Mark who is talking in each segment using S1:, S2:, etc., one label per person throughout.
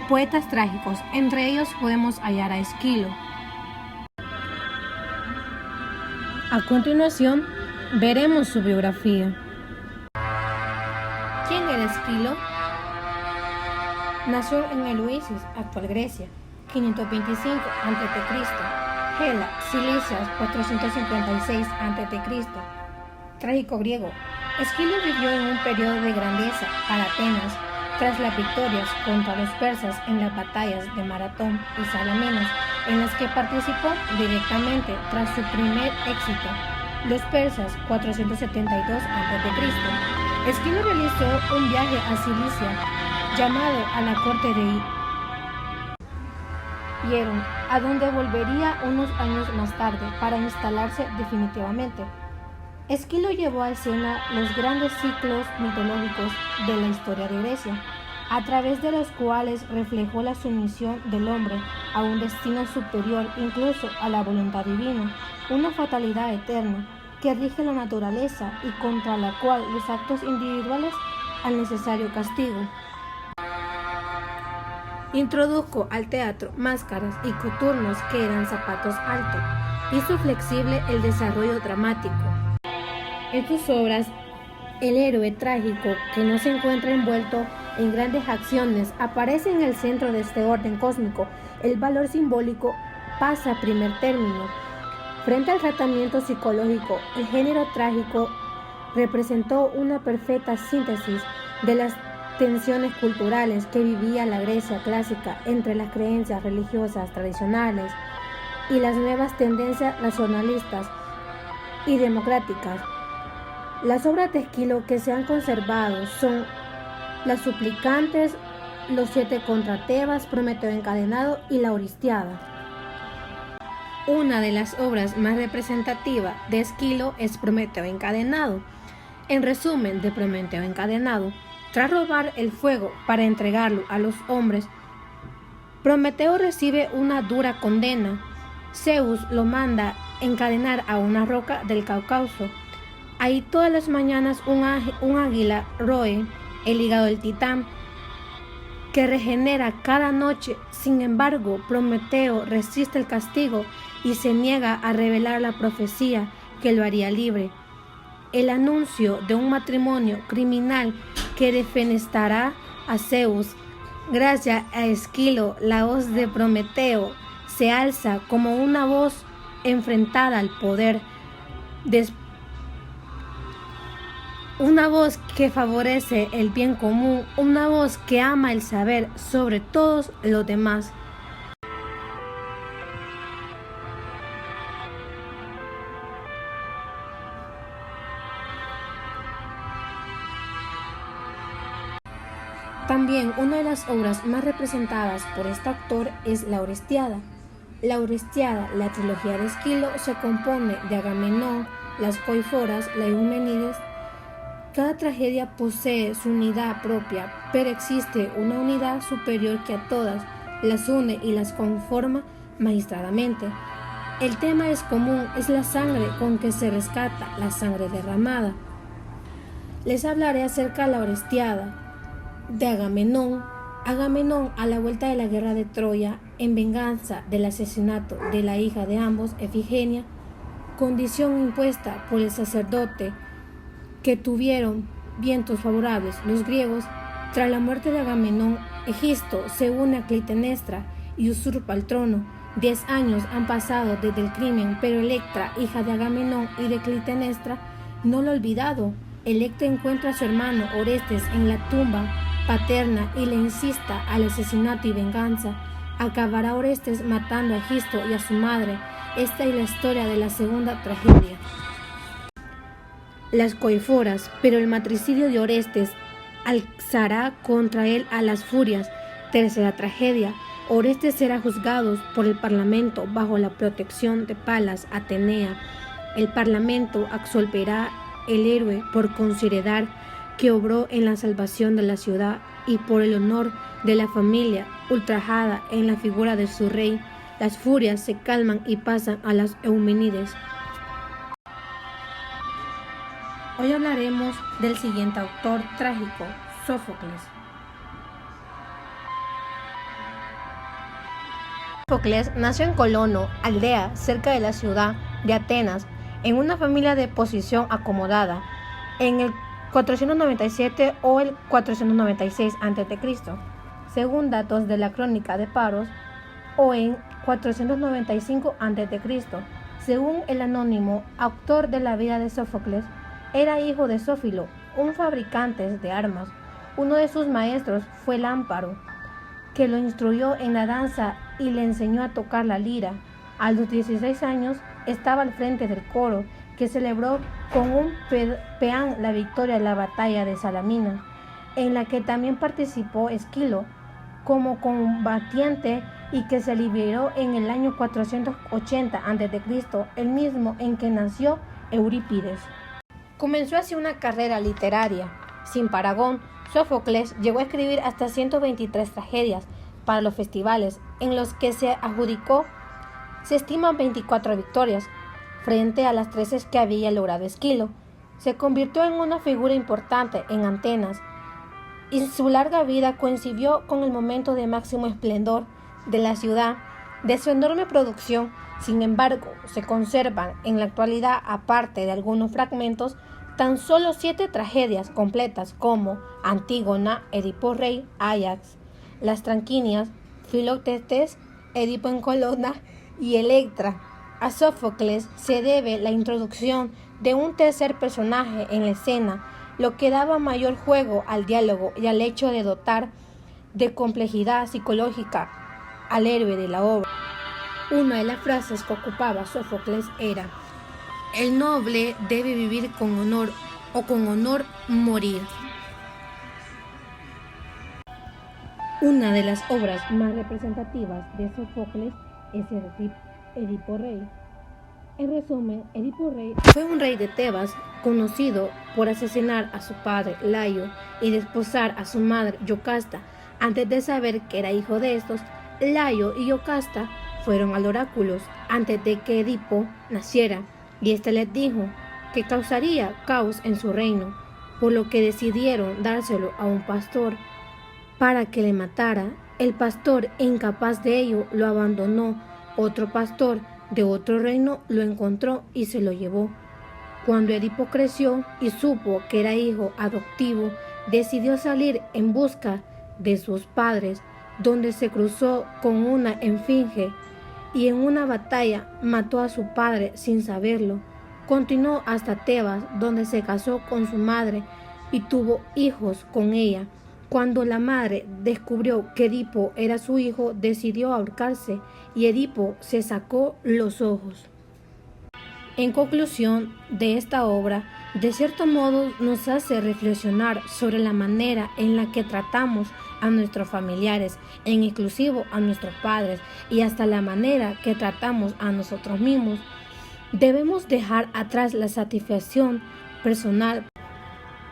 S1: poetas trágicos. Entre ellos podemos hallar a Esquilo. A continuación, veremos su biografía. ¿Quién era Esquilo? Nació en Eleusis, actual Grecia, 525 a.C., Gela, Cilicia, 456 a.C., trágico griego. Esquilo vivió en un periodo de grandeza para Atenas tras las victorias contra los persas en las batallas de Maratón y Salaminas, en las que participó directamente tras su primer éxito, los persas, 472 a.C. Esquilo realizó un viaje a Cilicia, llamado a la corte de Hierón, a donde volvería unos años más tarde para instalarse definitivamente. Esquilo llevó a escena los grandes ciclos mitológicos de la historia de Grecia, a través de los cuales reflejó la sumisión del hombre a un destino superior, incluso a la voluntad divina, una fatalidad eterna que rige la naturaleza y contra la cual los actos individuales han necesario castigo. Introdujo al teatro máscaras y coturnos que eran zapatos altos, hizo flexible el desarrollo dramático. En sus obras, el héroe trágico que no se encuentra envuelto en grandes acciones aparece en el centro de este orden cósmico. El valor simbólico pasa a primer término. Frente al tratamiento psicológico, el género trágico representó una perfecta síntesis de las tensiones culturales que vivía la Grecia clásica entre las creencias religiosas tradicionales y las nuevas tendencias racionalistas y democráticas. Las obras de Esquilo que se han conservado son Las Suplicantes, Los 7 contra Tebas, Prometeo encadenado y La Orestiada. Una de las obras más representativas de Esquilo es Prometeo encadenado. En resumen de Prometeo encadenado, tras robar el fuego para entregarlo a los hombres, Prometeo recibe una dura condena. Zeus lo manda encadenar a una roca del Cáucaso. Ahí todas las mañanas un águila roe el hígado del titán, que regenera cada noche. Sin embargo, Prometeo resiste el castigo y se niega a revelar la profecía que lo haría libre, el anuncio de un matrimonio criminal que defenestrará a Zeus. Gracias a Esquilo, la voz de Prometeo se alza como una voz enfrentada al poder, una voz que favorece el bien común, una voz que ama el saber sobre todos los demás. También una de las obras más representadas por este autor es La Orestiada. La Orestiada, la trilogía de Esquilo, se compone de Agamenón, las Coiforas, la Euménides. Cada tragedia posee su unidad propia, pero existe una unidad superior que a todas las une y las conforma magistradamente. El tema es común, es la sangre con que se rescata, la sangre derramada. Les hablaré acerca de La Orestiada de Agamenón. Agamenón, a la vuelta de la guerra de Troya, en venganza del asesinato de la hija de ambos, Efigenia, condición impuesta por el sacerdote que tuvieron vientos favorables los griegos, tras la muerte de Agamenón, Egisto se une a Clitemnestra y usurpa el trono. 10 años han pasado desde el crimen, pero Electra, hija de Agamenón y de Clitemnestra, no lo ha olvidado. Electra encuentra a su hermano Orestes en la tumba paterna y le incita al asesinato y venganza. Acabará Orestes matando a Egisto y a su madre. Esta es la historia de la segunda tragedia. Las Coiforas, pero el matricidio de Orestes alzará contra él a las furias. Tercera tragedia. Orestes será juzgado por el parlamento bajo la protección de Palas Atenea. El parlamento absolverá el héroe por considerar que obró en la salvación de la ciudad y por el honor de la familia ultrajada en la figura de su rey. Las furias se calman y pasan a las Euménides. Hoy hablaremos del siguiente autor trágico, Sófocles. Sófocles nació en Colono, aldea cerca de la ciudad de Atenas, en una familia de posición acomodada, en el 497 o el 496 a.C., según datos de la Crónica de Paros, o en 495 a.C., según el anónimo autor de la vida de Sófocles. Era hijo de Sófilo, un fabricante de armas. Uno de sus maestros fue Lámparo, que lo instruyó en la danza y le enseñó a tocar la lira. A los 16 años estaba al frente del coro que celebró con un peán la victoria en la batalla de Salamina, en la que también participó Esquilo como combatiente y que se liberó en el año 480 a.C., el mismo en que nació Eurípides. Comenzó así una carrera literaria sin parangón. Sófocles llegó a escribir hasta 123 tragedias para los festivales, en los que se adjudicó, se estiman 24 victorias, frente a las 13 que había logrado Esquilo. Se convirtió en una figura importante en Atenas, y su larga vida coincidió con el momento de máximo esplendor de la ciudad. De su enorme producción, sin embargo, se conservan en la actualidad, aparte de algunos fragmentos, tan solo 7 tragedias completas como Antígona, Edipo Rey, Áyax, Las Tranquinias, Filoctetes, Edipo en Colona y Electra. A Sófocles se debe la introducción de un tercer personaje en la escena, lo que daba mayor juego al diálogo y al hecho de dotar de complejidad psicológica al héroe de la obra. Una de las frases que ocupaba Sófocles era: el noble debe vivir con honor o con honor morir. Una de las obras más representativas de Sófocles es Edipo Rey. En resumen, Edipo Rey fue un rey de Tebas conocido por asesinar a su padre Layo y desposar a su madre Yocasta. Antes de saber que era hijo de estos, Layo y Yocasta fueron al oráculo antes de que Edipo naciera, y éste les dijo que causaría caos en su reino, por lo que decidieron dárselo a un pastor para que le matara. El pastor, incapaz de ello, lo abandonó. Otro pastor de otro reino lo encontró y se lo llevó. Cuando Edipo creció y supo que era hijo adoptivo, decidió salir en busca de sus padres, donde se cruzó con una esfinge y en una batalla mató a su padre sin saberlo. Continuó hasta Tebas, donde se casó con su madre y tuvo hijos con ella. Cuando la madre descubrió que Edipo era su hijo, decidió ahorcarse y Edipo se sacó los ojos. En conclusión de esta obra, de cierto modo nos hace reflexionar sobre la manera en la que tratamos a nuestros familiares, en exclusivo a nuestros padres, y hasta la manera que tratamos a nosotros mismos. Debemos dejar atrás la satisfacción personal.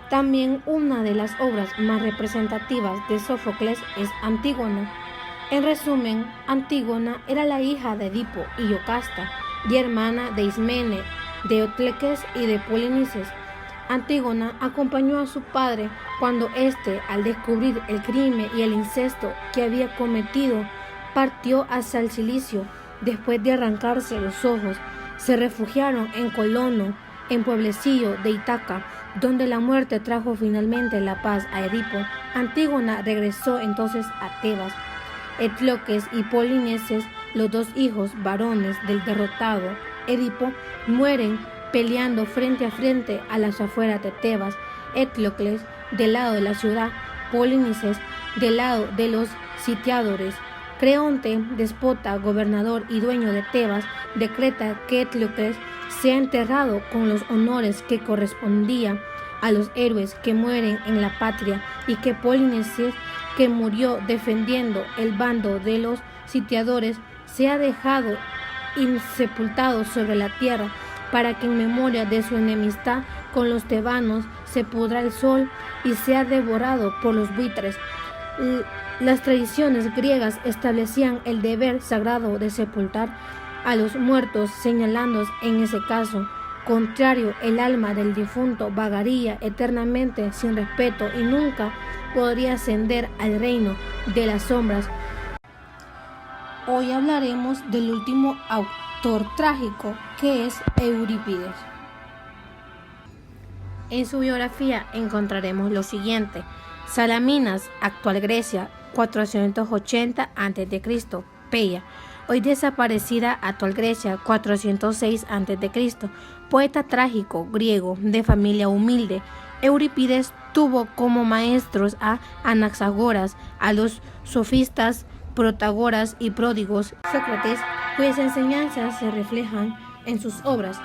S1: También una de las obras más representativas de Sófocles es Antígona. En resumen, Antígona era la hija de Edipo y Yocasta, y hermana de Ismene, de Eutleques y de Polinices. Antígona acompañó a su padre cuando éste, al descubrir el crimen y el incesto que había cometido, partió hacia el Cilicio. Después de arrancarse los ojos, se refugiaron en Colono, en pueblecillo de Ítaca, donde la muerte trajo finalmente la paz a Edipo. Antígona regresó entonces a Tebas. Eutleques y Polinices, los dos hijos varones del derrotado Edipo, mueren peleando frente a frente a las afueras de Tebas. Eutleques del lado de la ciudad, Polinices del lado de los sitiadores. Creonte, déspota, gobernador y dueño de Tebas, decreta que Eutleques sea enterrado con los honores que correspondían a los héroes que mueren en la patria, y que Polinices, que murió defendiendo el bando de los sitiadores, sea dejado insepultado sobre la tierra, para que en memoria de su enemistad con los tebanos se pudra el sol y sea devorado por los buitres. Las tradiciones griegas establecían el deber sagrado de sepultar a los muertos, señalando en ese caso contrario el alma del difunto vagaría eternamente sin respeto y nunca podría ascender al reino de las sombras. Hoy hablaremos del último autor trágico, que es Eurípides. En su biografía encontraremos lo siguiente: Salaminas, actual Grecia, 480 a.C. Peya, hoy desaparecida, actual Grecia, 406 a.C. Poeta trágico griego de familia humilde. Eurípides tuvo como maestros a Anaxágoras, a los sofistas Protágoras y Pródigos, Sócrates, cuyas enseñanzas se reflejan en sus obras.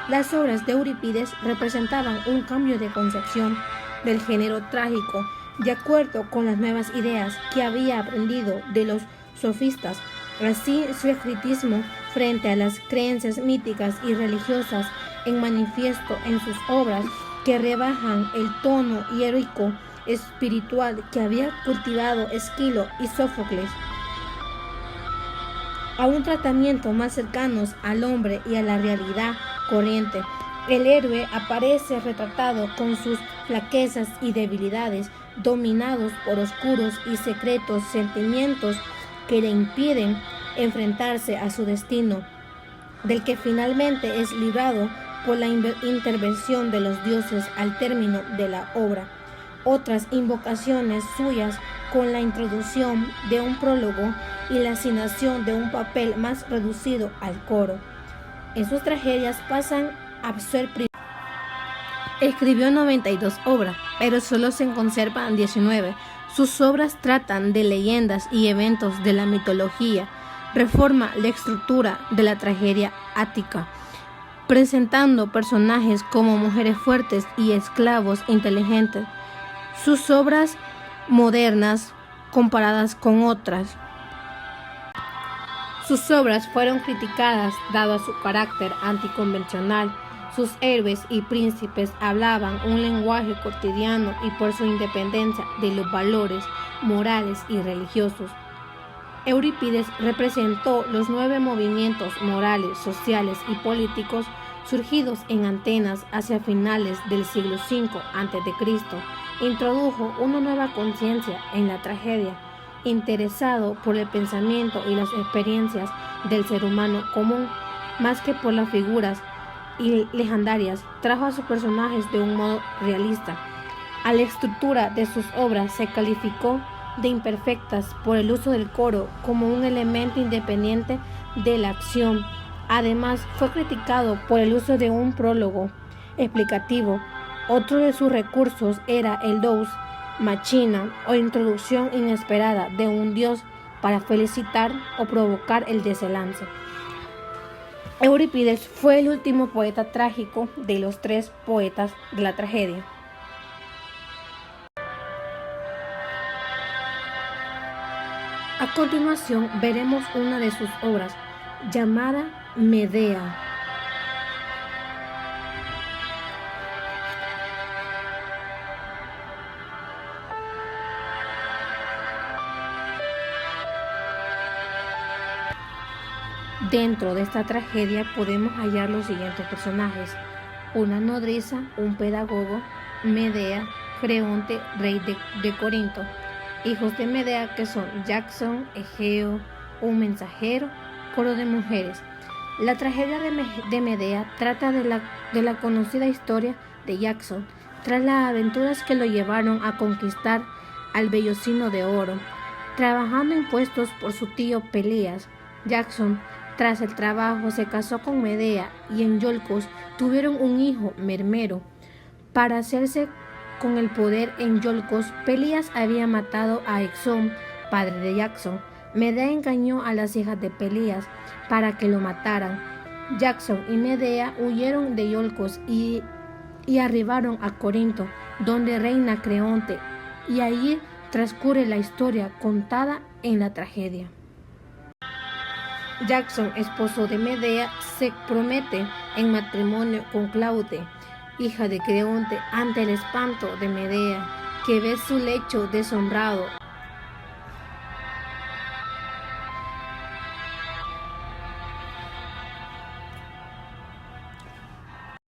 S1: Las obras de Eurípides representaban un cambio de concepción del género trágico, de acuerdo con las nuevas ideas que había aprendido de los sofistas. Así, su escritismo frente a las creencias míticas y religiosas en manifiesto en sus obras, que rebajan el tono heroico espiritual que había cultivado Esquilo y Sófocles, a un tratamiento más cercanos al hombre y a la realidad corriente. El héroe aparece retratado con sus flaquezas y debilidades, dominados por oscuros y secretos sentimientos que le impiden enfrentarse a su destino, del que finalmente es librado por la intervención de los dioses al término de la obra. Otras invocaciones suyas, con la introducción de un prólogo y la asignación de un papel más reducido al coro. En sus tragedias pasan a ser Escribió 92 obras, pero solo se conservan 19. Sus obras tratan de leyendas y eventos de la mitología. Reforma la estructura de la tragedia ática, presentando personajes como mujeres fuertes y esclavos inteligentes. Sus obras modernas comparadas con otras. Sus obras fueron criticadas dado a su carácter anticonvencional. Sus héroes y príncipes hablaban un lenguaje cotidiano y por su independencia de los valores morales y religiosos. Eurípides representó los 9 movimientos morales, sociales y políticos surgidos en Atenas hacia finales del siglo V a.C. Introdujo una nueva conciencia en la tragedia, interesado por el pensamiento y las experiencias del ser humano común, más que por las figuras legendarias. Trajo a sus personajes de un modo realista. A la estructura de sus obras se calificó de imperfectas por el uso del coro como un elemento independiente de la acción. Además, fue criticado por el uso de un prólogo explicativo. Otro de sus recursos era el Deus Machina, o introducción inesperada de un dios para felicitar o provocar el desenlace. Eurípides fue el último poeta trágico de los 3 poetas de la tragedia. A continuación veremos una de sus obras, llamada Medea. Dentro de esta tragedia podemos hallar los siguientes personajes: una nodriza, un pedagogo, Medea, Creonte, rey de Corinto. Hijos de Medea, que son Jason, Egeo, un mensajero, coro de mujeres. La tragedia de Medea trata de la conocida historia de Jason, tras las aventuras que lo llevaron a conquistar al vellocino de oro. Trabajando impuestos por su tío Peleas, Jason, tras el trabajo, se casó con Medea y en Iolcos tuvieron un hijo, Mermero. Para hacerse con el poder en Iolcos, Peleas había matado a Exón, padre de Jason. Medea engañó a las hijas de Peleas para que lo mataran. Jason y Medea huyeron de Iolcos y arribaron a Corinto, donde reina Creonte, y allí transcurre la historia contada en la tragedia. Jason, esposo de Medea, se promete en matrimonio con Claude, hija de Creonte, ante el espanto de Medea, que ve su lecho deshonrado